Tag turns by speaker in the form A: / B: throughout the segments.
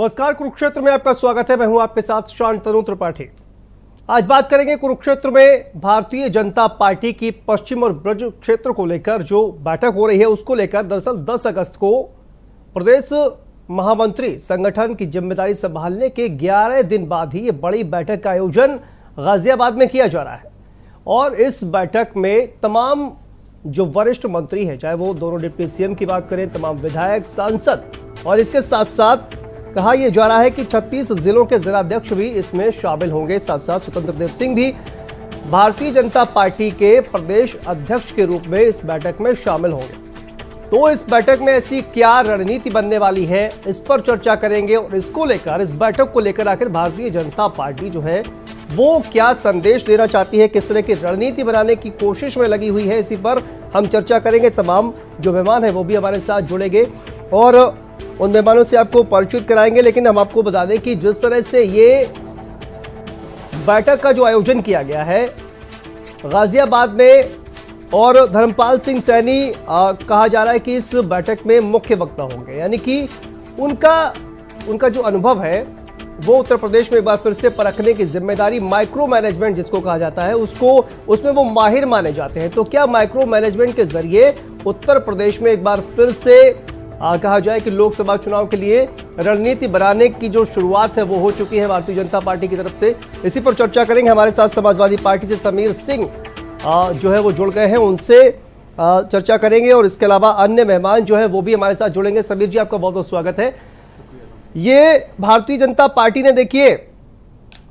A: नमस्कार, कुरुक्षेत्र में आपका स्वागत है। मैं हूं आपके साथ शांतनु त्रिपाठी। आज बात करेंगे कुरुक्षेत्र में भारतीय जनता पार्टी की पश्चिम और ब्रज क्षेत्र को लेकर जो बैठक हो रही है उसको लेकर। दरअसल 10 अगस्त को प्रदेश महामंत्री संगठन की जिम्मेदारी संभालने के 11 दिन बाद ही ये बड़ी बैठक का आयोजन गाजियाबाद में किया जा रहा है। और इस बैठक में तमाम जो वरिष्ठ मंत्री हैं, चाहे वो दोनों डिप्टी सीएम की बात करें, तमाम विधायक, सांसद, और इसके साथ साथ कहा यह जा रहा है कि 36 जिलों के जिलाध्यक्ष भी इसमें शामिल होंगे। साथ साथ स्वतंत्र देव सिंह भी भारतीय जनता पार्टी के प्रदेश अध्यक्ष के रूप में इस बैठक में शामिल होंगे। तो इस बैठक में ऐसी क्या रणनीति बनने वाली है, इस पर चर्चा करेंगे। और इसको लेकर, इस बैठक को लेकर आखिर भारतीय जनता पार्टी जो है वो क्या संदेश देना चाहती है, किस तरह की रणनीति बनाने की कोशिश में लगी हुई है, इसी पर हम चर्चा करेंगे। तमाम जो मेहमान है वो भी हमारे साथ जुड़ेंगे और उन मेहमानों से आपको परिचित कराएंगे। लेकिन हम आपको बता दें कि जिस तरह से ये बैठक का जो आयोजन किया गया है गाजियाबाद में, और धर्मपाल सिंह सैनी कहा जा रहा है कि इस बैठक में मुख्य वक्ता होंगे, यानी कि उनका जो अनुभव है वो उत्तर प्रदेश में एक बार फिर से परखने की जिम्मेदारी, माइक्रो मैनेजमेंट जिसको कहा जाता है, उसमें वो माहिर माने जाते हैं। तो क्या माइक्रो मैनेजमेंट के जरिए उत्तर प्रदेश में एक बार फिर से कहा जाए कि लोकसभा चुनाव के लिए रणनीति बनाने की जो शुरुआत है वो हो चुकी है भारतीय जनता पार्टी की तरफ से। इसी पर चर्चा करेंगे। हमारे साथ समाजवादी पार्टी से समीर सिंह जो है वो जुड़ गए हैं, उनसे चर्चा करेंगे। और इसके अलावा अन्य मेहमान जो है वो भी हमारे साथ जुड़ेंगे। समीर जी, आपका बहुत बहुत स्वागत है। ये भारतीय जनता पार्टी ने, देखिए,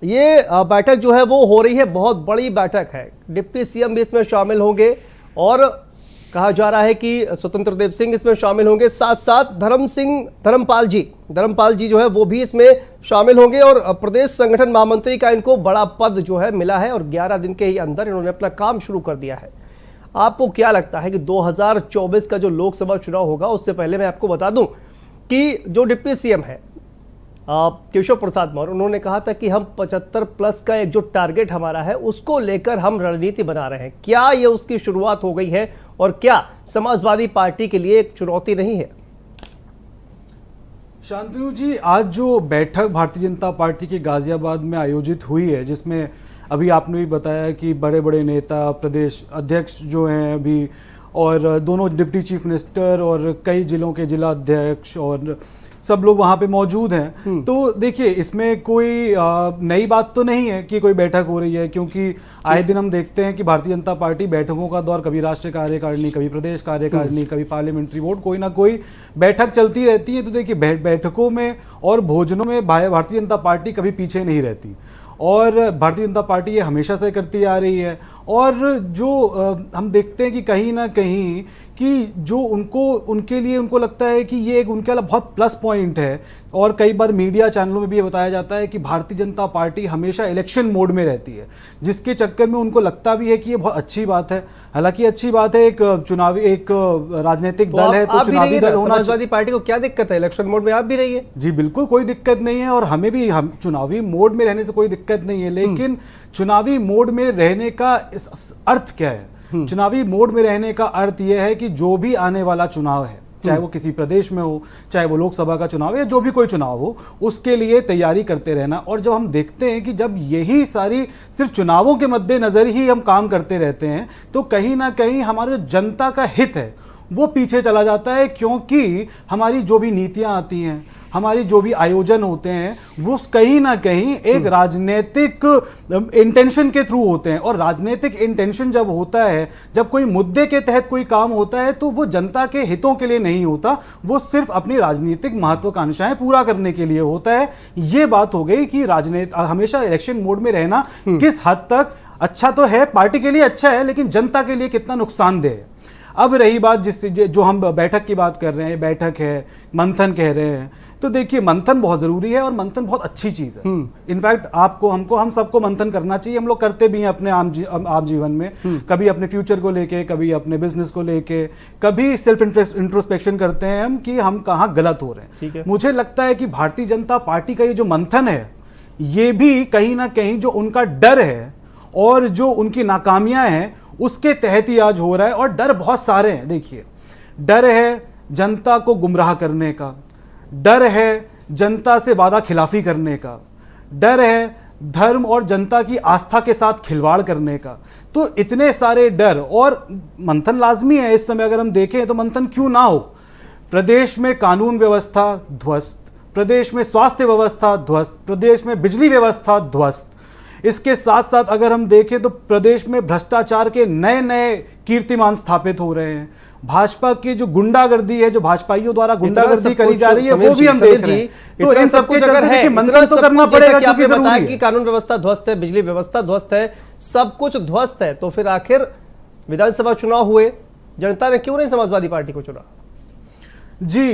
A: ये बैठक जो है वो हो रही है, बहुत बड़ी बैठक है। डिप्टी सीएम भी इसमें शामिल होंगे और कहा जा रहा है कि स्वतंत्र देव सिंह इसमें शामिल होंगे। साथ साथ धर्मपाल जी जो है वो भी इसमें शामिल होंगे। और प्रदेश संगठन महामंत्री का इनको बड़ा पद जो है मिला है और 11 दिन के ही अंदर इन्होंने अपना काम शुरू कर दिया है। आपको क्या लगता है कि 2024 का जो लोकसभा चुनाव होगा, उससे पहले मैं आपको बता दूं कि जो डिप्टी सीएम है केशव प्रसाद मौर्य, उन्होंने कहा था कि हम 75+ का एक जो टारगेट हमारा है उसको लेकर हम रणनीति बना रहे हैं। क्या ये उसकी शुरुआत हो गई है और क्या समाजवादी पार्टी के लिए एक चुनौती नहीं है?
B: शांतनु जी, आज जो बैठक भारतीय जनता पार्टी की गाजियाबाद में आयोजित हुई है, जिसमें अभी आपने भी बताया कि बड़े बड़े नेता, प्रदेश अध्यक्ष जो हैं अभी, और दोनों डिप्टी चीफ मिनिस्टर और कई जिलों के जिला अध्यक्ष और सब लोग वहां पे मौजूद हैं। तो देखिए, इसमें कोई नई बात तो नहीं है कि कोई बैठक हो रही है, क्योंकि आए दिन हम देखते हैं कि भारतीय जनता पार्टी बैठकों का दौर, कभी राष्ट्रीय कार्यकारिणी, कभी प्रदेश कार्यकारिणी, कभी पार्लियामेंट्री बोर्ड, कोई ना कोई बैठक चलती रहती है। तो देखिए, बैठकों में और भोजनों में भारतीय जनता पार्टी कभी पीछे नहीं रहती और भारतीय जनता पार्टी ये हमेशा से करती आ रही है। और जो हम देखते हैं कि कहीं ना कहीं कि जो उनके लिए उनको लगता है कि ये एक उनके लिए बहुत प्लस पॉइंट है। और कई बार मीडिया चैनलों में भी ये बताया जाता है कि भारतीय जनता पार्टी हमेशा इलेक्शन मोड में रहती है, जिसके चक्कर में उनको लगता भी है कि ये बहुत अच्छी बात है। हालांकि अच्छी बात है, एक राजनीतिक दल है तो चुनावी दल होना।
A: समाजवादी पार्टी को क्या दिक्कत है? इलेक्शन मोड में आप भी रहिए।
B: जी बिल्कुल, कोई दिक्कत नहीं है और हमें भी चुनावी मोड में रहने से कोई दिक्कत नहीं है। लेकिन चुनावी मोड में रहने का अर्थ क्या है? चुनावी मोड में रहने का अर्थ यह है कि जो भी आने वाला चुनाव है, चाहे वो किसी प्रदेश में हो, चाहे वो लोकसभा का चुनाव है, जो भी कोई चुनाव हो, उसके लिए तैयारी करते रहना। और जब हम देखते हैं कि जब यही सारी सिर्फ चुनावों के मद्देनजर ही हम काम करते रहते हैं, तो कहीं ना कहीं हमारा जो जनता का हित है वो पीछे चला जाता है। क्योंकि हमारी जो भी नीतियां आती हैं, हमारी जो भी आयोजन होते हैं, वो कहीं ना कहीं एक राजनीतिक इंटेंशन के थ्रू होते हैं। और राजनीतिक इंटेंशन जब होता है, जब कोई मुद्दे के तहत कोई काम होता है, तो वो जनता के हितों के लिए नहीं होता, वो सिर्फ अपनी राजनीतिक महत्वाकांक्षाएं पूरा करने के लिए होता है। ये बात हो गई कि राजनीति हमेशा इलेक्शन मोड में रहना किस हद तक अच्छा तो है, पार्टी के लिए अच्छा है, लेकिन जनता के लिए कितना नुकसानदेह है। अब रही बात जो हम बैठक की बात कर रहे हैं, बैठक है, मंथन कह रहे हैं, तो देखिए, मंथन बहुत जरूरी है और मंथन बहुत अच्छी चीज है। इनफैक्ट हम सबको मंथन करना चाहिए। हम लोग करते भी हैं अपने आम जीवन में, कभी अपने फ्यूचर को लेके, कभी अपने बिजनेस को लेके, कभी सेल्फ इंट्रोस्पेक्शन करते हैं हम कि हम कहाँ गलत हो रहे हैं। मुझे लगता है कि भारतीय जनता पार्टी का ये जो मंथन है, ये भी कहीं ना कहीं जो उनका डर है और जो उनकी नाकामियां हैं, उसके तहत ही आज हो रहा है। और डर बहुत सारे हैं। देखिए, डर है जनता को गुमराह करने का, डर है जनता से वादा खिलाफी करने का, डर है धर्म और जनता की आस्था के साथ खिलवाड़ करने का। तो इतने सारे डर, और मंथन लाजमी है इस समय, अगर हम देखें तो मंथन क्यों ना हो। प्रदेश में कानून व्यवस्था ध्वस्त, प्रदेश में स्वास्थ्य व्यवस्था ध्वस्त, प्रदेश में बिजली व्यवस्था ध्वस्त। इसके साथ साथ अगर हम देखें तो प्रदेश में भ्रष्टाचार के नए नए कीर्तिमान स्थापित हो रहे हैं। भाजपा की जो गुंडागर्दी है, जो भाजपाइयों द्वारा गुंडागर्दी करी जा रही है, वो भी हम देख रहे हैं। तो इन सबके चलते देखिए मंथन तो करना पड़ेगा, क्योंकि जरूरी है
A: कि कानून व्यवस्था ध्वस्त है, बिजली व्यवस्था ध्वस्त है, सब कुछ ध्वस्त है, तो फिर आखिर विधानसभा चुनाव हुए, जनता ने क्यों नहीं समाजवादी पार्टी को चुना?
B: जी,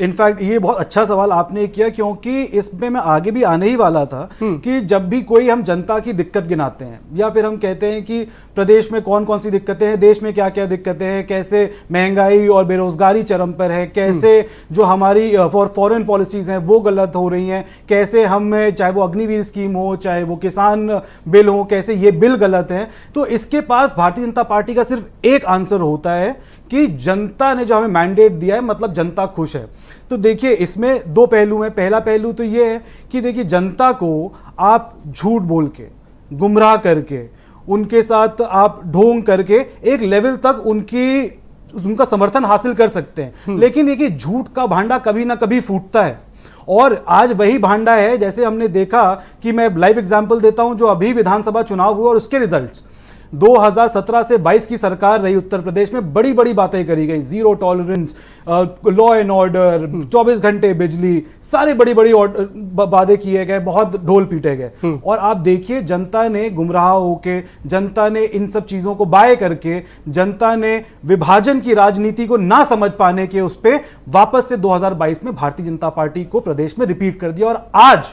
B: इनफैक्ट ये बहुत अच्छा सवाल आपने किया, क्योंकि इसमें मैं आगे भी आने ही वाला था कि जब भी कोई हम जनता की दिक्कत गिनाते हैं या फिर हम कहते हैं कि प्रदेश में कौन कौन सी दिक्कतें हैं, देश में क्या क्या दिक्कतें हैं, कैसे महंगाई और बेरोजगारी चरम पर है, कैसे जो हमारी फॉरेन पॉलिसीज हैं वो गलत हो रही हैं, कैसे हम, चाहे वो अग्निवीर स्कीम हो, चाहे वो किसान बिल हो, कैसे ये बिल गलत हैं, तो इसके पास भारतीय जनता पार्टी का सिर्फ एक आंसर होता है कि जनता ने जो हमें मैंडेट दिया है, मतलब जनता खुश है। तो देखिए इसमें दो पहलू हैं। पहला पहलू तो ये है कि देखिए जनता को आप झूठ बोल के, गुमराह करके, उनके साथ आप ढोंग करके एक लेवल तक उनका समर्थन हासिल कर सकते हैं, लेकिन ये कि झूठ का भांडा कभी ना कभी फूटता है, और आज वही भांडा है। जैसे हमने देखा कि मैं लाइव एग्जांपल देता हूं, जो अभी विधानसभा चुनाव हुआ और उसके रिजल्ट्स 2017 से 22 की सरकार रही उत्तर प्रदेश में, बड़ी बड़ी बातें करी गई, zero tolerance, law and order, 24 घंटे बिजली, सारे बड़ी बड़ी वादे किए गए, बहुत ढोल पीटे गए। और आप देखिए जनता ने गुमराह होके, जनता ने इन सब चीजों को बाय करके, जनता ने विभाजन की राजनीति को ना समझ पाने के उस पे वापस से 2022 में भारतीय जनता पार्टी को प्रदेश में रिपीट कर दिया। और आज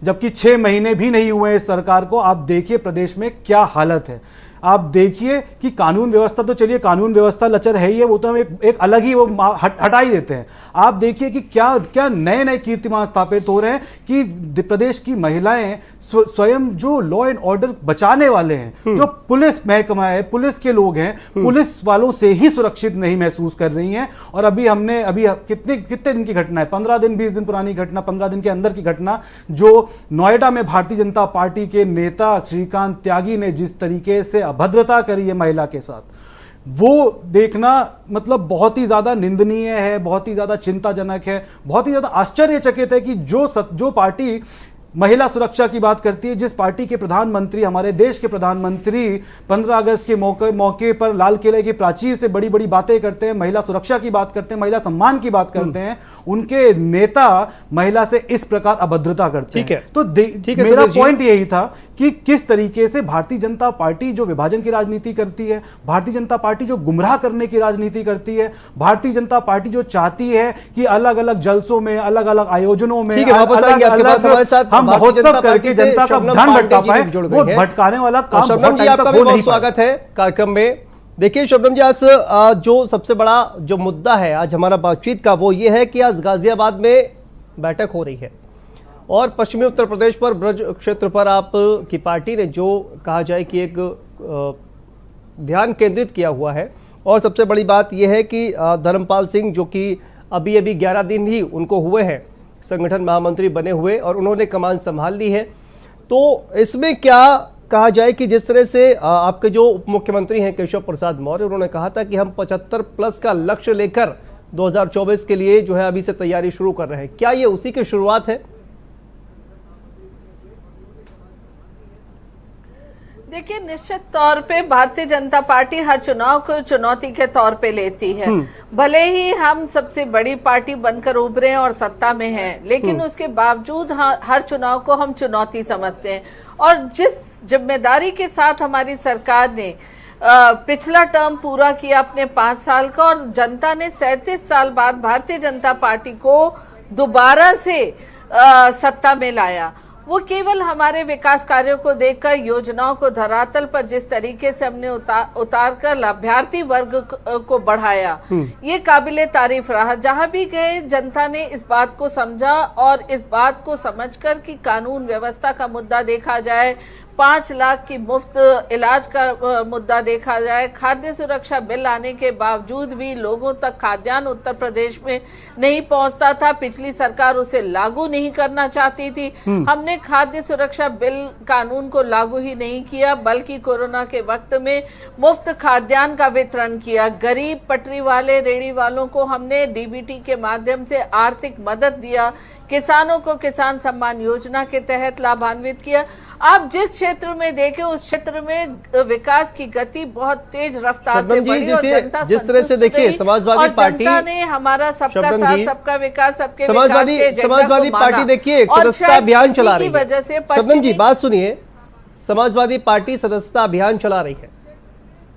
B: जबकि 6 महीने भी नहीं हुए इस सरकार को, आप देखिए प्रदेश में क्या हालत है। आप देखिए कि कानून व्यवस्था, तो चलिए कानून व्यवस्था लचर है ही है, वो तो हम एक अलग ही वो हटा ही देते हैं। आप देखिए कि क्या क्या नए नए कीर्तिमान स्थापित हो रहे हैं कि प्रदेश की महिलाएं स्वयं जो लॉ एंड ऑर्डर बचाने वाले हैं, जो पुलिस महकमा है, पुलिस के लोग हैं, पुलिस वालों से ही सुरक्षित नहीं महसूस कर रही हैं। और अभी कितने दिन की घटना है, 15 दिन 20 दिन पुरानी घटना, 15 दिन के अंदर की घटना, जो नोएडा में भारतीय जनता पार्टी के नेता श्रीकांत त्यागी ने जिस तरीके से अभद्रता करी है महिला के साथ, वो देखना मतलब बहुत ही ज्यादा निंदनीय है, बहुत ही ज्यादा चिंताजनक है, बहुत ही ज्यादा आश्चर्यचकित है कि जो पार्टी महिला सुरक्षा की बात करती है, जिस पार्टी के प्रधानमंत्री, हमारे देश के प्रधानमंत्री 15 अगस्त के मौके पर लाल किले की प्राचीर से बड़ी बड़ी बातें करते हैं, महिला सुरक्षा की बात करते हैं, महिला सम्मान की बात करते हैं, उनके नेता महिला से इस प्रकार अभद्रता करते हैं। तो मेरा पॉइंट यही था कि किस तरीके से भारतीय जनता पार्टी जो विभाजन की राजनीति करती है, भारतीय जनता पार्टी जो गुमराह करने की राजनीति करती है, भारतीय जनता पार्टी जो चाहती है कि अलग अलग जलसों में, अलग अलग आयोजनों में हम महोत्सव करके जनता का ध्यान भटका पाए, वो भटकाने वाला काम बहुत टाइम तक हो नहीं।
A: स्वागत है कार्यक्रम में। देखिए शबनम जी, आज जो सबसे बड़ा जो मुद्दा है आज हमारा बातचीत का, वो ये है कि आज गाजियाबाद में बैठक हो रही है और पश्चिमी उत्तर प्रदेश पर ब्रज क्षेत्र पर आप की पार्टी ने जो कहा जाए कि एक ध्यान केंद्रित किया हुआ है। और सबसे बड़ी बात यह है कि धर्मपाल सिंह, जो कि अभी 11 दिन ही उनको हुए हैं संगठन महामंत्री बने हुए और उन्होंने कमान संभाल ली है, तो इसमें क्या कहा जाए कि जिस तरह से आपके जो उप मुख्यमंत्री हैं केशव प्रसाद मौर्य, उन्होंने कहा था कि हम 75+ का लक्ष्य लेकर 2024 के लिए जो है अभी से तैयारी शुरू कर रहे हैं, क्या ये उसी की शुरुआत है?
C: देखिए, निश्चित तौर पे भारतीय जनता पार्टी हर चुनाव को चुनौती के तौर पे लेती है। भले ही हम सबसे बड़ी पार्टी बनकर उभरे और सत्ता में हैं, लेकिन उसके बावजूद हर चुनाव को हम चुनौती समझते हैं। और जिस जिम्मेदारी के साथ हमारी सरकार ने पिछला टर्म पूरा किया अपने 5 साल का, और जनता ने 37 साल बाद भारतीय जनता पार्टी को दोबारा से सत्ता में लाया, वो केवल हमारे विकास कार्यों को देखकर, योजनाओं को धरातल पर जिस तरीके से हमने उतार कर लाभार्थी वर्ग को बढ़ाया, ये काबिले तारीफ रहा। जहां भी गए जनता ने इस बात को समझा और इस बात को समझकर कि कानून व्यवस्था का मुद्दा देखा जाए, 5 लाख की मुफ्त इलाज का मुद्दा देखा जाए, खाद्य सुरक्षा बिल आने के बावजूद भी लोगों तक खाद्यान्न उत्तर प्रदेश में नहीं पहुंचता था। पिछली सरकार उसे लागू नहीं करना चाहती थी। हमने खाद्य सुरक्षा बिल कानून को लागू ही नहीं किया, बल्कि कोरोना के वक्त में मुफ्त खाद्यान्न का वितरण किया। गरीब पटरी वाले रेहड़ी वालों को हमने डीबीटी के माध्यम से आर्थिक मदद दिया। किसानों को किसान सम्मान योजना के तहत लाभान्वित किया। आप जिस क्षेत्र में देखें उस क्षेत्र में विकास की गति बहुत तेज रफ्तार से बढ़ी और जनता
A: जिस तरह से देखिए समाजवादी पार्टी,
C: जनता ने हमारा सबका साथ सबका विकास सबके
A: समाजवादी पार्टी देखिए सदस्यता अभियान चला रही है।
C: वजह से
A: शबनम जी बात सुनिए, समाजवादी पार्टी सदस्यता अभियान चला रही है।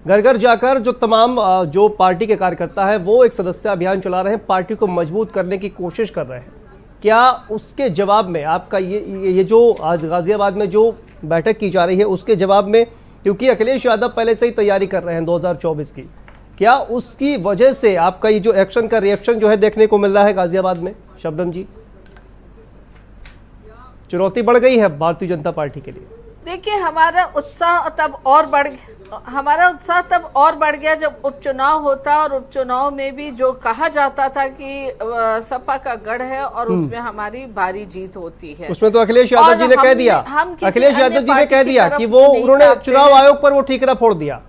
A: घर घर जाकर जो तमाम जो पार्टी के कार्यकर्ता है वो एक सदस्यता अभियान चला रहे हैं, पार्टी को मजबूत करने की कोशिश कर रहे हैं। क्या उसके जवाब में आपका ये जो आज गाजियाबाद में जो बैठक की जा रही है उसके जवाब में, क्योंकि अखिलेश यादव पहले से ही तैयारी कर रहे हैं 2024 की, क्या उसकी वजह से आपका ये जो एक्शन का रिएक्शन जो है देखने को मिल रहा है गाजियाबाद में? शबनम जी, चुनौती बढ़ गई है भारतीय जनता पार्टी के लिए।
C: देखिए हमारा उत्साह तब और बढ़ गया जब उपचुनाव होता, और उपचुनाव में भी जो कहा जाता था कि सपा का गढ़ है और उसमें हमारी भारी जीत होती है।
A: उसमें तो अखिलेश यादव जी ने कह दिया, अखिलेश यादव जी ने कह दिया कि वो उन्होंने चुनाव आयोग पर वो ठीकरा फोड़ दिया।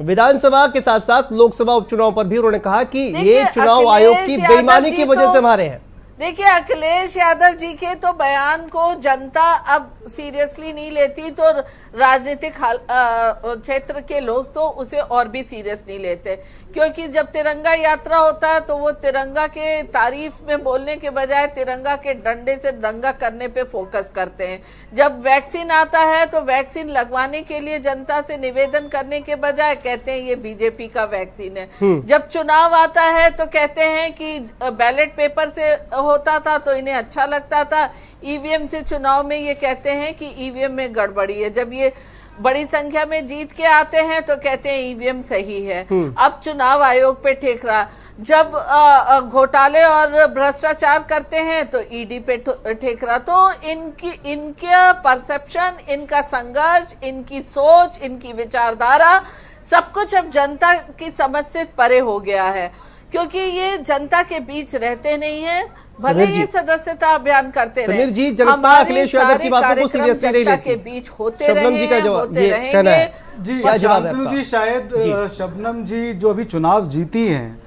A: विधानसभा के साथ साथ लोकसभा उपचुनाव पर भी उन्होंने कहा कि ये चुनाव आयोग की बेईमानी की वजह से हमारे हैं।
C: देखिए अखिलेश यादव जी के तो बयान को जनता अब सीरियसली नहीं लेती, तो राजनीतिक क्षेत्र के लोग तो उसे और भी सीरियस नहीं लेते, क्योंकि जब तिरंगा यात्रा होता है तो वो तिरंगा के तारीफ में बोलने के बजाय तिरंगा के डंडे से दंगा करने पे फोकस करते हैं। जब वैक्सीन आता है तो वैक्सीन लगवाने के लिए जनता से निवेदन करने के बजाय कहते हैं ये बीजेपी का वैक्सीन है। जब चुनाव आता है तो कहते हैं कि बैलेट पेपर से होता था तो इन्हें अच्छा लगता था, ईवीएम से चुनाव में ये कहते हैं कि ईवीएम में गड़बड़ी है। जब ये बड़ी संख्या में जीत के आते हैं तो कहते हैं ईवीएम सही है। अब चुनाव आयोग पे ठेकरा, जब घोटाले और भ्रष्टाचार करते हैं तो ईडी पे ठेकरा। तो इनका परसेप्शन, इनका संघर्ष, इनकी सोच, इनकी विचारधारा सब कुछ अब जनता की समझ से परे हो गया है, क्योंकि ये जनता के बीच रहते नहीं है। भले ये सदस्यता अभियान करते रहे, हमारे सारे कार्यक्रम जनता के बीच होते रहेंगे।
B: जी शांतनु जी, शायद शबनम जी जो अभी चुनाव जीती हैं,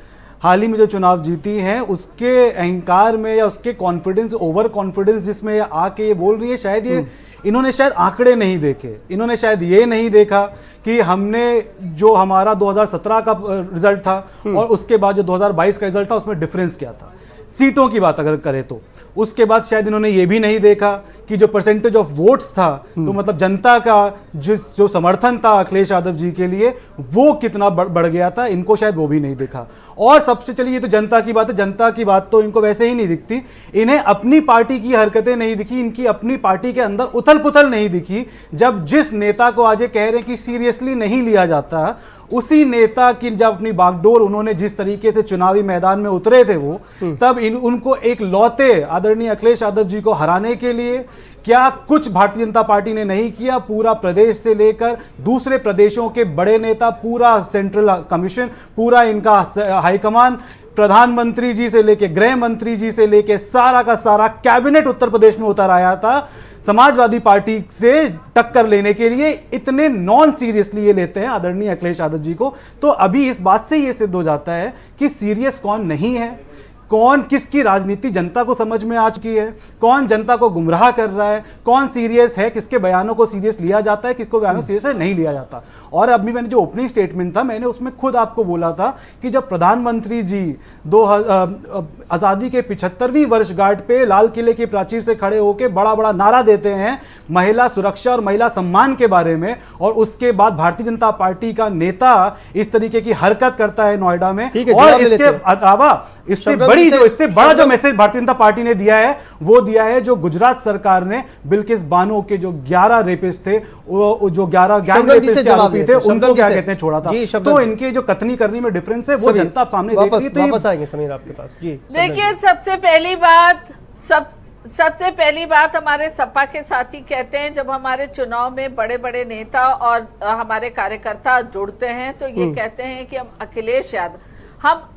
B: हाल ही में जो चुनाव जीती हैं, उसके अहंकार में या उसके कॉन्फिडेंस, ओवर कॉन्फिडेंस जिसमें आके ये बोल रही है, शायद ये इन्होंने शायद आंकड़े नहीं देखे, इन्होंने शायद ये नहीं देखा कि हमने जो हमारा 2017 का रिजल्ट था और उसके बाद जो 2022 का रिजल्ट था उसमें डिफरेंस क्या था। सीटों की बात अगर करें तो उसके बाद शायद इन्होंने ये भी नहीं देखा कि जो परसेंटेज ऑफ वोट्स था, तो मतलब जनता का जो समर्थन था अखिलेश यादव जी के लिए वो कितना बढ़ गया था, इनको शायद वो भी नहीं देखा। और सबसे चलिए ये तो जनता की बात है, जनता की बात तो इनको वैसे ही नहीं दिखती, इन्हें अपनी पार्टी की हरकतें नहीं दिखी, इनकी अपनी पार्टी के अंदर उथल पुथल नहीं दिखी। जब जिस नेता को आज ये कह रहे हैं कि सीरियसली नहीं लिया जाता, उसी नेता की जब अपनी बागडोर उन्होंने जिस तरीके से चुनावी मैदान में उतरे थे वो, तब उनको एक लौते आदरणीय अखिलेश यादव जी को हराने के लिए क्या कुछ भारतीय जनता पार्टी ने नहीं किया। पूरा प्रदेश से लेकर दूसरे प्रदेशों के बड़े नेता, पूरा सेंट्रल कमीशन, पूरा इनका हाईकमान, प्रधानमंत्री जी से लेके गृह मंत्री जी से लेके सारा का सारा कैबिनेट उत्तर प्रदेश में उतर आया था समाजवादी पार्टी से टक्कर लेने के लिए। इतने नॉन सीरियसली ये लेते हैं आदरणीय अखिलेश यादव जी को। तो अभी इस बात से ये सिद्ध हो जाता है कि सीरियस कौन नहीं है, कौन किसकी राजनीति जनता को समझ में आ चुकी है, कौन जनता को गुमराह कर रहा है, कौन सीरियस है, किसके बयानों को सीरियस लिया जाता है, किसको बयानों सीरियस नहीं लिया जाता। और अभी मैंने जो ओपनिंग स्टेटमेंट था मैंने उसमें खुद आपको बोला था कि जब प्रधानमंत्री जी आज़ादी के 75वीं वर्षगांठ पे लाल किले की प्राचीर से खड़े होकर बड़ा बड़ा नारा देते हैं महिला सुरक्षा और महिला सम्मान के बारे में, और उसके बाद भारतीय जनता पार्टी का नेता इस तरीके की हरकत करता है नोएडा में, और इसके अलावा इससे बड़ा जो मैसेज भारतीय जनता पार्टी ने दिया है वो दिया है जो गुजरात सरकार ने बिल्किस बानो के जो 11 रेपिस्ट थे, वो जो 11 गैंग रेपिस्ट के आरोपी थे, उनको क्या कहते हैं छोड़ा था। तो इनके जो कथनी करनी में डिफरेंस है वो जनता सामने देख रही है।
A: वापस आएंगे समीर आपके पास। जी
C: देखिए, सबसे पहली बात, सबसे पहली बात हमारे सपा के साथी कहते हैं, जब हमारे चुनाव में बड़े बड़े नेता और हमारे कार्यकर्ता जुड़ते हैं तो ये कहते हैं कि हम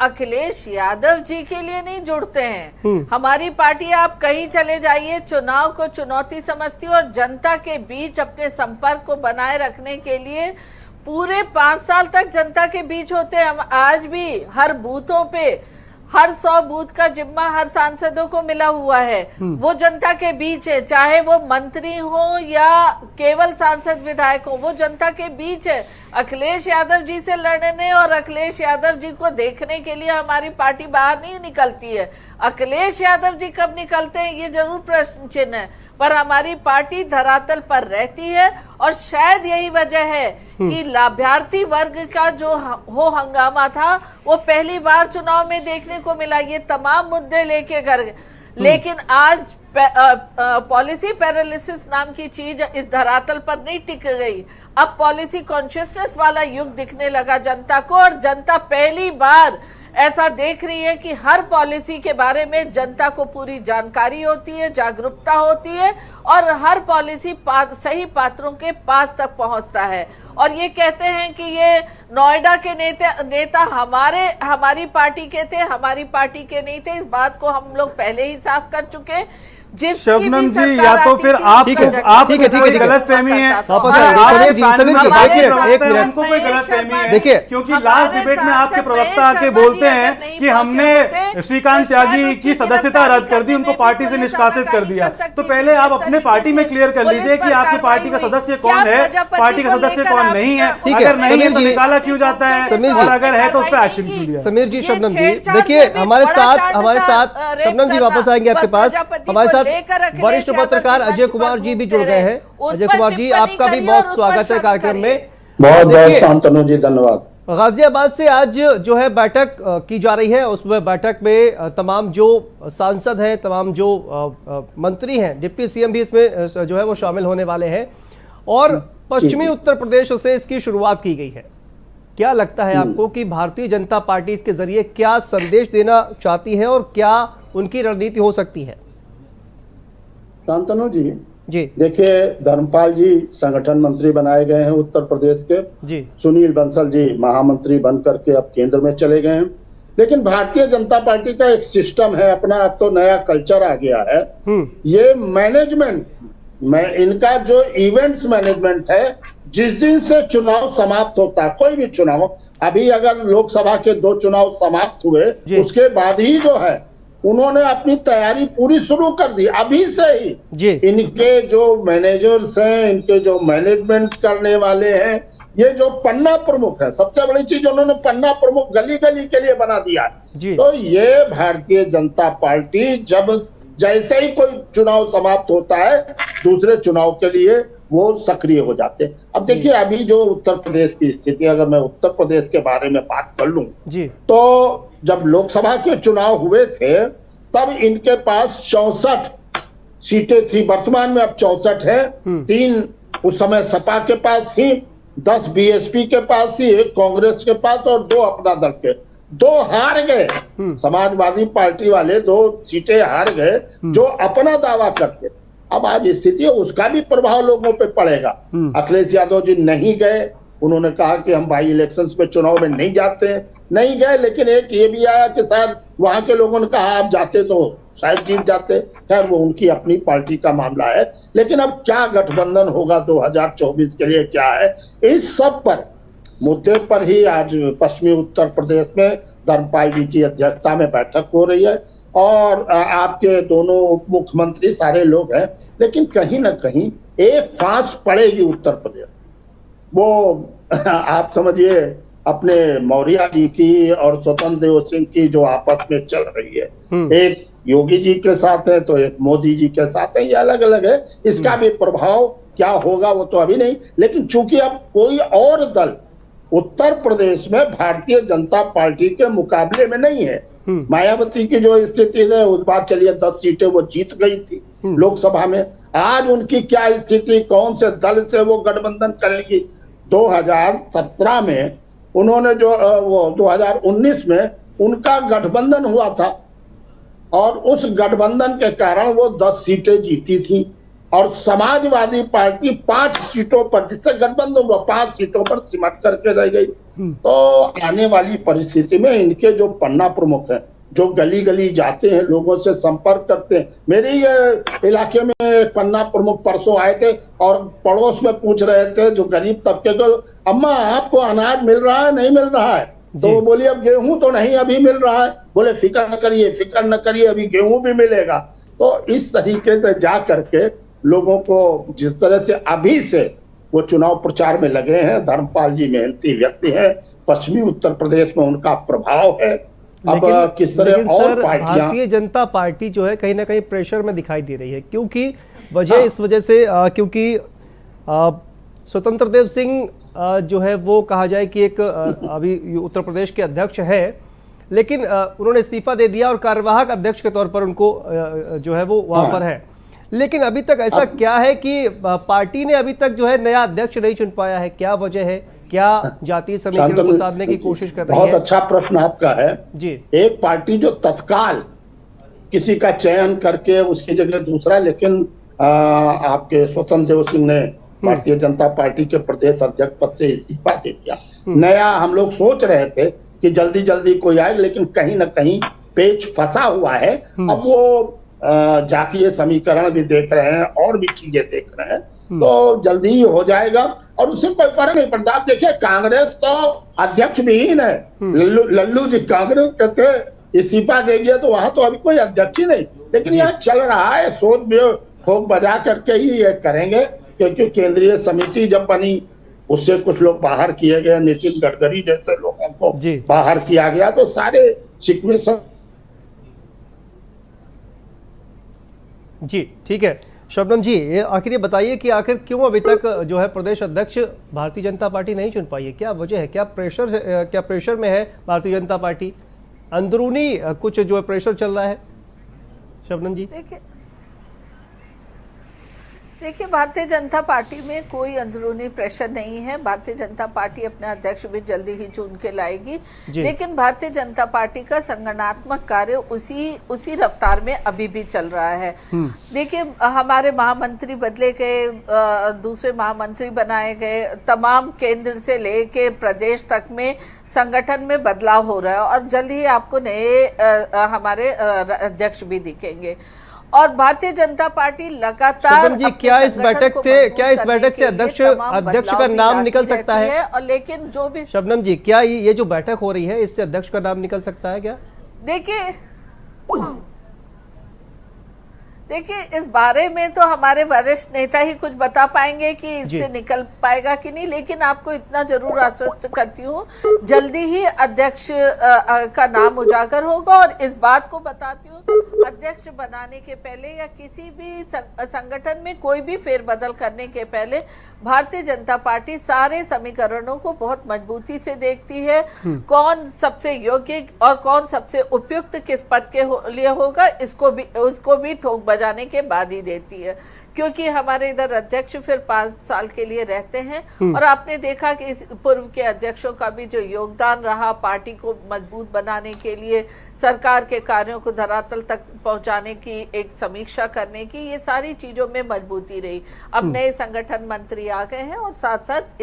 C: अखिलेश यादव जी के लिए नहीं जुड़ते हैं। हमारी पार्टी, आप कहीं चले जाइए, चुनाव को चुनौती समझती है और जनता के बीच अपने संपर्क को बनाए रखने के लिए पूरे 5 साल तक जनता के बीच होते हैं। हम आज भी हर बूथों पे, हर 100 बूथ का जिम्मा हर सांसदों को मिला हुआ है। वो जनता के बीच है, चाहे वो मंत्री हो या केवल सांसद विधायक हो, वो जनता के बीच है। अखिलेश यादव जी से लड़ने और अखिलेश यादव जी को देखने के लिए हमारी पार्टी बाहर नहीं निकलती है। अखिलेश यादव जी कब निकलते हैं ये जरूर प्रश्न चिन्ह है, पर हमारी पार्टी धरातल पर रहती है। और शायद यही वजह है कि लाभार्थी वर्ग का जो हो हंगामा था वो पहली बार चुनाव में देखने को मिला। ये तमाम मुद्दे लेके गए, लेकिन आज पॉलिसी पैरालिसिस नाम की चीज इस धरातल पर नहीं टिक गई। अब पॉलिसी कॉन्शियसनेस वाला युग दिखने लगा जनता को, और जनता पहली बार ऐसा देख रही है कि हर पॉलिसी के बारे में जनता को पूरी जानकारी होती है, जागरूकता होती है, और हर पॉलिसी सही पात्रों के पास तक पहुंचता है। और ये कहते हैं कि ये नोएडा के नेता हमारी पार्टी के थे, हमारी पार्टी के नहीं थे। इस बात को हम लोग पहले ही साफ कर चुके।
B: शबनम जी, या तो फिर आप
A: ठीक है,
B: गलत फहमी है,
A: हमको
B: कोई गलत फहमी है।
A: देखिए,
B: क्योंकि लास्ट डिबेट में आपके प्रवक्ता आके बोलते हैं कि हमने श्रीकांत त्यागी की सदस्यता रद्द कर दी, उनको पार्टी से निष्कासित कर दिया। तो पहले आप अपने पार्टी में क्लियर कर लीजिए कि आपकी पार्टी का सदस्य कौन है, पार्टी का सदस्य कौन नहीं है। अगर नहीं है तो निकाला क्यों जाता है, और अगर है तो उस पर एक्शन क्यों लिया।
A: समीर जी, शबनम जी, देखिए हमारे साथ शबनम जी वापस आएंगे आपके पास। हमारे वरिष्ठ पत्रकार अजय कुमार जी भी जुड़ गए हैं। अजय कुमार जी, आपका भी बहुत स्वागत है कार्यक्रम में।
D: बहुत बहुत शांतनु जी, धन्यवाद।
A: गाजियाबाद से आज जो है बैठक की जा रही है, उसमें बैठक में तमाम जो सांसद हैं, तमाम जो मंत्री हैं, डिप्टी सीएम भी इसमें जो है वो शामिल होने वाले हैं, और पश्चिमी उत्तर प्रदेश से इसकी शुरुआत की गई है। क्या लगता है आपको कि भारतीय जनता पार्टी इसके जरिए क्या संदेश देना चाहती है और क्या उनकी रणनीति हो सकती है?
D: शांतनु जी, देखिए, धर्मपाल जी संगठन मंत्री बनाए गए हैं उत्तर प्रदेश के जी। सुनील बंसल जी महामंत्री बन करके अब केंद्र में चले गए हैं। लेकिन भारतीय जनता पार्टी का एक सिस्टम है अपना, अब तो नया कल्चर आ गया है। ये मैनेजमेंट इनका जो इवेंट्स मैनेजमेंट है, जिस दिन से चुनाव समाप्त होता है, कोई भी चुनाव, अभी अगर लोकसभा के 2 चुनाव समाप्त हुए उसके बाद ही जो है उन्होंने अपनी तैयारी पूरी शुरू कर दी अभी से ही जी। इनके जो मैनेजर्स हैं, इनके जो मैनेजमेंट करने वाले हैं, ये जो पन्ना प्रमुख है, सबसे बड़ी चीज उन्होंने पन्ना प्रमुख गली गली के लिए बना दिया जी। तो ये भारतीय जनता पार्टी जब जैसे ही कोई चुनाव समाप्त होता है दूसरे चुनाव के लिए वो सक्रिय हो जाते हैं। अब देखिए, अभी जो उत्तर प्रदेश की स्थिति, अगर मैं उत्तर प्रदेश के बारे में बात कर लूं तो जब लोकसभा के चुनाव हुए थे तब इनके पास 64 सीटें थी। वर्तमान में अब 64 है। 3 उस समय सपा के पास थी, 10 बीएसपी के पास थी, 1 कांग्रेस के पास और 2 अपना दल के। 2 हार गए, समाजवादी पार्टी वाले 2 सीटें हार गए जो अपना दावा करते। अब आज स्थिति है, उसका भी प्रभाव लोगों पे पड़ेगा। अखिलेश यादव जी नहीं गए, उन्होंने कहा कि हम बाई इलेक्शंस में चुनाव में नहीं जाते हैं, नहीं गए। लेकिन एक ये भी आया कि शायद वहां के लोगों ने कहा आप जाते तो शायद जीत जाते। खैर, वो उनकी अपनी पार्टी का मामला है। लेकिन अब क्या गठबंधन होगा 2024 के लिए क्या है, इस सब पर मुद्दे पर ही आज पश्चिमी उत्तर प्रदेश में धर्मपाल जी की अध्यक्षता में बैठक हो रही है और आपके दोनों उप मुख्यमंत्री सारे लोग हैं। लेकिन कहीं ना कहीं एक फांस पड़ेगी उत्तर प्रदेश। वो आप समझिए, अपने मौर्य जी की और स्वतंत्र देव सिंह की जो आपस में चल रही है, एक योगी जी के साथ है तो एक मोदी जी के साथ है, ये अलग अलग है। इसका भी प्रभाव क्या होगा वो तो अभी नहीं। लेकिन चूंकि अब कोई और दल उत्तर प्रदेश में भारतीय जनता पार्टी के मुकाबले में नहीं है। मायावती की जो स्थिति है उस बार चलिए 10 सीटें वो जीत गई थी लोकसभा में। आज उनकी क्या स्थिति, कौन से दल से वो गठबंधन करेगी? 2017 में उन्होंने जो वो 2019 में उनका गठबंधन हुआ था और उस गठबंधन के कारण वो 10 सीटें जीती थी और समाजवादी पार्टी 5 सीटों पर, जिससे गठबंधन वो 5 सीटों पर सिमट करके रह गई। तो आने वाली परिस्थिति में इनके जो पन्ना प्रमुख हैं, जो गली गली जाते हैं, लोगों से संपर्क करते हैं, मेरे इलाके में एक पन्ना प्रमुख परसों आए थे और पड़ोस में पूछ रहे थे जो गरीब तबके को, अम्मा आपको अनाज मिल रहा है नहीं मिल रहा है? तो वो बोली अब गेहूं तो नहीं अभी मिल रहा है। बोले फिक्र न करिए अभी गेहूं भी मिलेगा। तो इस तरीके से जा करके लोगों को जिस तरह से अभी से वो चुनाव प्रचार में लगे हैं, धर्मपाल जी मेहनती व्यक्ति हैं, पश्चिमी उत्तर प्रदेश में उनका प्रभाव है। अब किस तरह और पार्टियां,
A: भारतीय जनता पार्टी जो है कहीं ना कहीं प्रेशर में दिखाई दे रही है, क्योंकि वजह इस वजह से क्योंकि स्वतंत्र देव सिंह जो है वो कहा जाए कि एक अभी उत्तर प्रदेश के अध्यक्ष है, लेकिन उन्होंने इस्तीफा दे दिया और कार्यवाहक अध्यक्ष के तौर पर उनको जो है वो वहां पर है। लेकिन अभी तक ऐसा क्या है कि पार्टी ने अभी तक जो है नया अध्यक्ष नहीं चुन पाया है? क्या वजह है? क्या जातीय समीकरण को साधने की कोशिश कर रही है?
D: बहुत अच्छा प्रश्न आपका है
A: जी।
D: एक पार्टी जो तत्काल किसी का चयन करके उसकी जगह दूसरा, लेकिन आपके स्वतंत्र देव सिंह ने भारतीय जनता पार्टी के प्रदेश अध्यक्ष पद से इस्तीफा दे दिया। नया हम लोग सोच रहे थे कि जल्दी जल्दी कोई आए, लेकिन कहीं ना कहीं पेच फंसा हुआ है। अब वो जातीय समीकरण भी देख रहे हैं और भी चीजें देख रहे हैं, तो जल्दी ही हो जाएगा और उससे कोई फर्क नहीं पड़ता। आप देखिए कांग्रेस तो अध्यक्ष विहीन है। लल्लू जी कांग्रेस के थे, इस्तीफा दे दिया, तो वहां तो अभी कोई अध्यक्ष ही नहीं। लेकिन यहाँ चल रहा है, सोच भी ठोक बजा करके ही ये करेंगे, क्योंकि केंद्रीय समिति जब बनी उससे कुछ लोग बाहर किए गए, नितिन गडकरी जैसे लोगों को बाहर किया गया, तो सारे शिकवे सब।
A: जी ठीक है शबनम जी, आखिर ये बताइए कि आखिर क्यों अभी तक जो है प्रदेश अध्यक्ष भारतीय जनता पार्टी नहीं चुन पाई है? क्या वजह है? क्या प्रेशर में है भारतीय जनता पार्टी? अंदरूनी कुछ जो है प्रेशर चल रहा है शबनम जी?
C: देखिए भारतीय जनता पार्टी में कोई अंदरूनी प्रेशर नहीं है। भारतीय जनता पार्टी अपने अध्यक्ष भी जल्दी ही चुन के लाएगी, लेकिन भारतीय जनता पार्टी का संगठनात्मक कार्य उसी रफ्तार में अभी भी चल रहा है। देखिए हमारे महामंत्री बदले गए, दूसरे महामंत्री बनाए गए, तमाम केंद्र से लेके प्रदेश तक में संगठन में बदलाव हो रहा है और जल्द ही आपको नए हमारे अध्यक्ष भी दिखेंगे। और भारतीय जनता पार्टी लगातार
A: जी क्या इस बैठक से अध्यक्ष का नाम निकल सकता है?
C: और लेकिन जो भी
A: शबनम जी, क्या ये जो बैठक हो रही है इससे अध्यक्ष का नाम निकल सकता है क्या?
C: देखिए इस बारे में तो हमारे वरिष्ठ नेता ही कुछ बता पाएंगे कि इससे निकल पाएगा कि नहीं, लेकिन आपको इतना जरूर आश्वस्त करती हूँ जल्दी ही अध्यक्ष का नाम उजागर होगा। और इस बात को बताती हूँ, अध्यक्ष बनाने के पहले या किसी भी संगठन में कोई भी फेरबदल करने के पहले भारतीय जनता पार्टी सारे समीकरणों को बहुत मजबूती से देखती है। कौन सबसे योग्य और कौन सबसे उपयुक्त किस पद के लिए होगा, उसको भी ठोक बजाने के बाद ही देती है, क्योंकि हमारे इधर अध्यक्ष फिर 5 साल के लिए रहते हैं। और आपने देखा कि इस पूर्व के अध्यक्षों का भी जो योगदान रहा पार्टी को मजबूत बनाने के लिए, सरकार के कार्यों को धरातल तक पहुंचाने की, एक समीक्षा करने की, ये सारी चीजों में मजबूती रही। अब नए संगठन मंत्री आ गए हैं और साथ साथ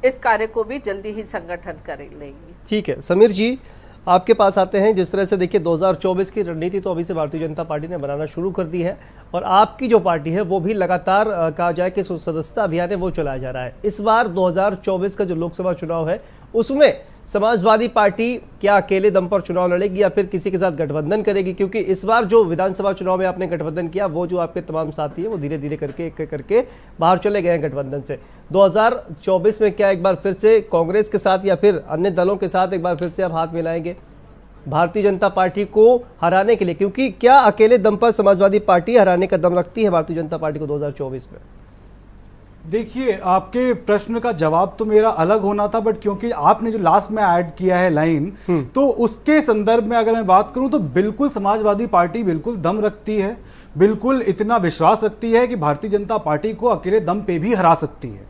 C: इस कार्य को भी जल्दी ही संगठन कर लेंगे।
A: ठीक है समीर जी, आपके पास आते हैं। जिस तरह से देखिए 2024 की रणनीति तो अभी से भारतीय जनता पार्टी ने बनाना शुरू कर दी है और आपकी जो पार्टी है वो भी लगातार कहा जाए कि सदस्यता अभियान है वो चलाया जा रहा है। इस बार 2024 का जो लोकसभा चुनाव है उसमें समाजवादी पार्टी क्या अकेले दम पर चुनाव लड़ेगी या फिर किसी के साथ गठबंधन करेगी? क्योंकि इस बार जो विधानसभा चुनाव में आपने गठबंधन किया, वो जो आपके तमाम साथी है वो धीरे धीरे करके बाहर चले गए हैं गठबंधन से। 2024 में क्या एक बार फिर से कांग्रेस के साथ या फिर अन्य दलों के साथ एक बार फिर से आप हाथ मिलाएंगे भारतीय जनता पार्टी को हराने के लिए? क्योंकि क्या अकेले दम पर समाजवादी पार्टी हराने का दम रखती है भारतीय जनता पार्टी को 2024 में?
B: देखिए आपके प्रश्न का जवाब तो मेरा अलग होना था, बट क्योंकि आपने जो लास्ट में ऐड किया है लाइन, तो उसके संदर्भ में अगर मैं बात करूं तो बिल्कुल समाजवादी पार्टी बिल्कुल दम रखती है, बिल्कुल इतना विश्वास रखती है कि भारतीय जनता पार्टी को अकेले दम पे भी हरा सकती है।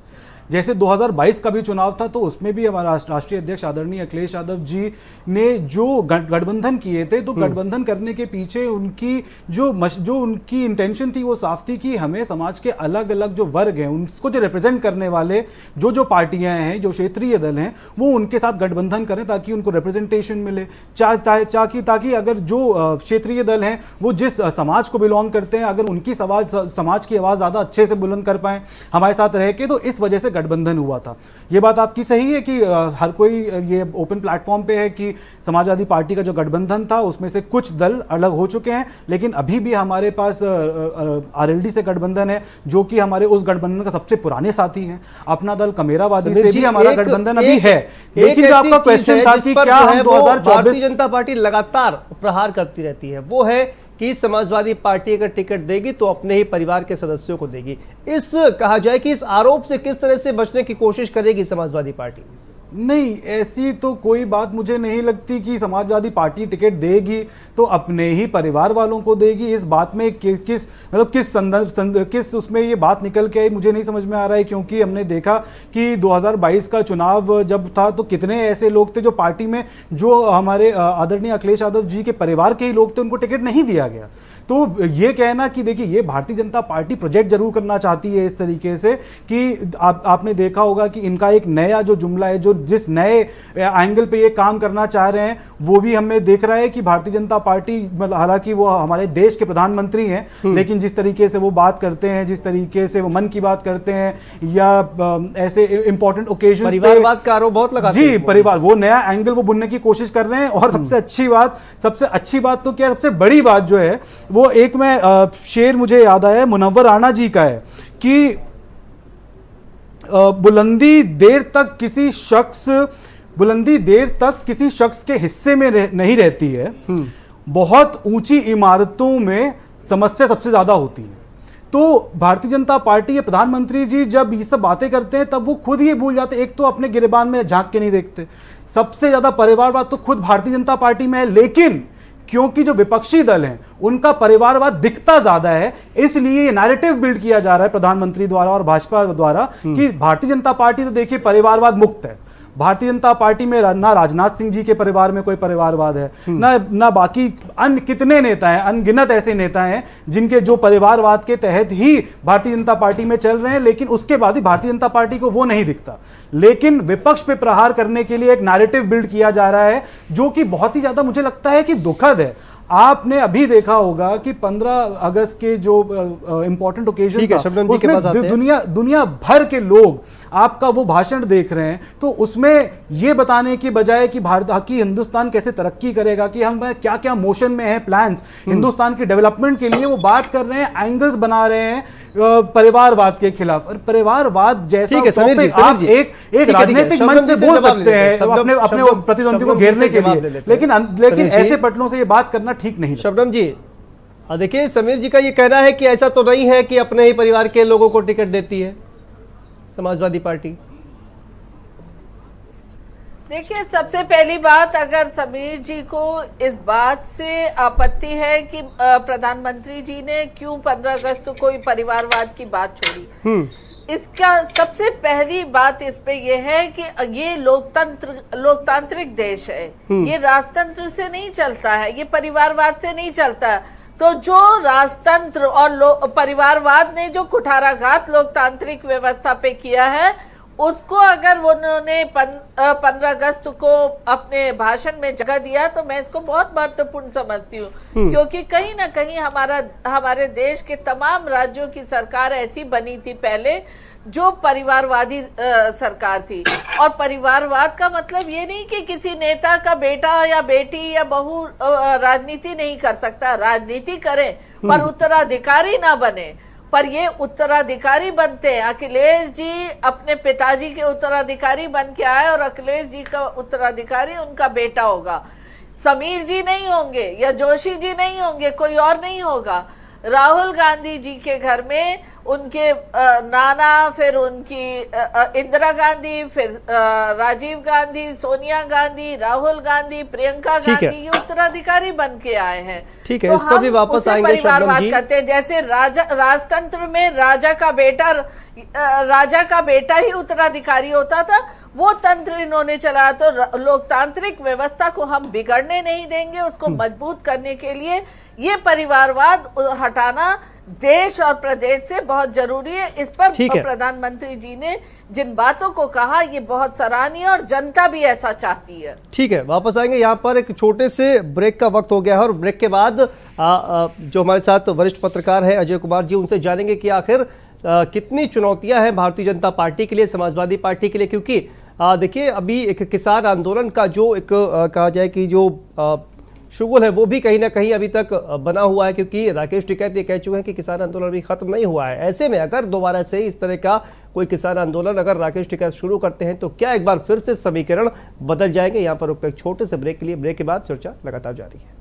B: जैसे 2022 का भी चुनाव था तो उसमें भी हमारा राष्ट्रीय अध्यक्ष आदरणीय अखिलेश यादव जी ने जो गठबंधन किए थे, तो गठबंधन करने के पीछे उनकी जो उनकी इंटेंशन थी वो साफ थी कि हमें समाज के अलग अलग जो वर्ग हैं उनको जो रिप्रेजेंट करने वाले जो पार्टियां हैं, जो क्षेत्रीय दल हैं, वो उनके साथ गठबंधन करें ताकि उनको रिप्रेजेंटेशन मिले। ताकि अगर जो क्षेत्रीय दल हैं वो जिस समाज को बिलोंग करते हैं, अगर उनकी समाज की आवाज ज्यादा अच्छे से बुलंद कर पाए हमारे साथ रह के, तो इस वजह से गठबंधन हुआ था। ये बात आपकी सही है कि हर कोई ये ओपन प्लेटफॉर्म पे है कि समाजवादी पार्टी का जो गठबंधन था उसमें से कुछ दल अलग हो चुके हैं, लेकिन अभी भी हमारे पास आरएलडी से गठबंधन है जो कि हमारे उस गठबंधन का सबसे पुराने साथी हैं। अपना दल कमेरावादी से भी हमारा गठबंधन अभी है। लेकिन जो आपका क्वेश्चन था कि क्या हम 2024
A: भारतीय जनता पार्टी लगातार प्रहार करती रहती है, वो है कि समाजवादी पार्टी अगर टिकट देगी तो अपने ही परिवार के सदस्यों को देगी। इस कहा जाए कि इस आरोप से किस तरह से बचने की कोशिश करेगी समाजवादी पार्टी?
B: नहीं, ऐसी तो कोई बात मुझे नहीं लगती कि समाजवादी पार्टी टिकट देगी तो अपने ही परिवार वालों को देगी। इस बात में किस उसमें ये बात निकल के आई मुझे नहीं समझ में आ रहा है, क्योंकि हमने देखा कि 2022 का चुनाव जब था तो कितने ऐसे लोग थे जो पार्टी में, जो हमारे आदरणीय अखिलेश यादव जी के परिवार के ही लोग थे, उनको टिकट नहीं दिया गया। तो ये कहना कि देखिए ये भारतीय जनता पार्टी प्रोजेक्ट जरूर करना चाहती है इस तरीके से कि आपने देखा होगा कि इनका एक नया जो जुमला है, जो जिस नए एंगल पे ये काम करना चाह रहे हैं वो भी हमें देख रहा है कि भारतीय जनता पार्टी, मतलब हालांकि वो हमारे देश के प्रधानमंत्री हैं, लेकिन जिस तरीके से वो बात करते हैं, जिस तरीके से वो मन की बात करते हैं या ऐसे इंपॉर्टेंट ओकेजन
A: परिवारवाद का आरोप बहुत लगाते हैं।
B: जी, परिवार, वो नया एंगल वो बुनने की कोशिश कर रहे हैं। और सबसे अच्छी बात तो क्या, सबसे बड़ी बात जो है वो एक में शेर मुझे याद आया मुनव्वर राणा जी का है कि बुलंदी देर तक किसी शख्स के हिस्से में नहीं रहती है, बहुत ऊंची इमारतों में समस्या सबसे ज्यादा होती है। तो भारतीय जनता पार्टी या प्रधानमंत्री जी जब ये सब बातें करते हैं तब वो खुद ये भूल जाते हैं, एक तो अपने गिरेबान में झांक के नहीं देखते। सबसे ज्यादा परिवारवाद तो खुद भारतीय जनता पार्टी में है, लेकिन क्योंकि जो विपक्षी दल हैं उनका परिवारवाद दिखता ज्यादा है, इसलिए ये नैरेटिव बिल्ड किया जा रहा है प्रधानमंत्री द्वारा और भाजपा द्वारा कि भारतीय जनता पार्टी तो देखिए परिवारवाद मुक्त है। भारतीय जनता पार्टी में ना राजनाथ सिंह जी के परिवार में कोई परिवारवाद है, ना बाकी अन्य कितने नेता हैं, अनगिनत ऐसे नेता हैं जिनके जो परिवारवाद के तहत ही भारतीय जनता पार्टी में चल रहे हैं, लेकिन उसके बाद ही भारतीय जनता पार्टी को वो नहीं दिखता। लेकिन विपक्ष पे प्रहार करने के लिए एक नैरेटिव बिल्ड किया जा रहा है जो कि बहुत ही ज्यादा मुझे लगता है कि दुखद है। आपने अभी देखा होगा कि 15 अगस्त के जो इंपॉर्टेंट ओकेजन था उसमें दुनिया भर के लोग आपका वो भाषण देख रहे हैं, तो उसमें ये बताने की बजाय कि हिंदुस्तान कैसे तरक्की करेगा, कि हम क्या क्या मोशन में है प्लान्स हिंदुस्तान के डेवलपमेंट के लिए, वो बात कर रहे हैं, एंगल्स बना रहे हैं परिवारवाद के खिलाफ। और परिवारवाद जैसा आप एक राजनीतिक मंच से बोल सकते हैं अपने प्रतिद्वंदी को घेरने के लिए, लेकिन ऐसे पटलों से ये बात करना ठीक नहीं।
A: शबनम जी, देखिए समीर जी का ये कहना है कि ऐसा तो नहीं है कि अपने ही परिवार के लोगों को टिकट देती है समाजवादी पार्टी।
C: देखिए, सबसे पहली बात, अगर समीर जी को इस बात से आपत्ति है कि प्रधानमंत्री जी ने क्यों 15 अगस्त को कोई परिवारवाद की बात छोड़ी, इसका सबसे पहली बात इस पे ये है कि ये लोकतांत्रिक देश है, ये राजतंत्र से नहीं चलता है, ये परिवारवाद से नहीं चलता। तो जो राजतंत्र और परिवारवाद ने जो कुठाराघात लोकतांत्रिक व्यवस्था पे किया है, उसको अगर उन्होंने 15 अगस्त को अपने भाषण में जगह दिया तो मैं इसको बहुत महत्वपूर्ण समझती हूँ, क्योंकि कहीं ना कहीं हमारे देश के तमाम राज्यों की सरकार ऐसी बनी थी पहले जो परिवारवादी सरकार थी। और परिवारवाद का मतलब ये नहीं कि किसी नेता का बेटा या बेटी या बहू राजनीति नहीं कर सकता, राजनीति करे पर उत्तराधिकारी ना बने। पर ये उत्तराधिकारी बनते हैं, अखिलेश जी अपने पिताजी के उत्तराधिकारी बन के आए और अखिलेश जी का उत्तराधिकारी उनका बेटा होगा, समीर जी नहीं होंगे या जोशी जी नहीं होंगे, कोई और नहीं होगा। राहुल गांधी जी के घर में उनके नाना, फिर उनकी इंदिरा गांधी, फिर राजीव गांधी, सोनिया गांधी, राहुल गांधी, प्रियंका गांधी ये उत्तराधिकारी बन के आए हैं।
A: ठीक है, इस पर भी वापस आएंगे
C: परिवारवाद करते हैं। जैसे राजतंत्र में राजा का बेटा ही उत्तराधिकारी होता था, वो तंत्र इन्होंने चलाया। तो लोकतांत्रिक व्यवस्था को हम बिगड़ने नहीं देंगे, उसको मजबूत करने के लिए ये परिवारवाद हटाना देश और प्रदेश से बहुत जरूरी है। इस पर प्रधानमंत्री जी ने जिन बातों को कहा ये बहुत सराहनीय और जनता भी ऐसा चाहती है।
A: ठीक है, वापस आएंगे। यहाँ पर एक छोटे से ब्रेक का वक्त हो गया है और ब्रेक के बाद जो हमारे साथ वरिष्ठ पत्रकार है अजय कुमार जी, उनसे जानेंगे कि आखिर कितनी चुनौतियां हैं भारतीय जनता पार्टी के लिए, समाजवादी पार्टी के लिए। क्योंकि देखिए अभी एक किसान आंदोलन का जो एक कहा जाए कि जो शुगल है वो भी कहीं ना कहीं अभी तक बना हुआ है, क्योंकि राकेश टिकैत ये कह चुके हैं कि किसान आंदोलन अभी खत्म नहीं हुआ है। ऐसे में अगर दोबारा से इस तरह का कोई किसान आंदोलन अगर राकेश टिकैत शुरू करते हैं तो क्या एक बार फिर से समीकरण बदल जाएंगे? यहाँ पर एक छोटे से ब्रेक के लिए, ब्रेक के बाद चर्चा लगातार जारी है।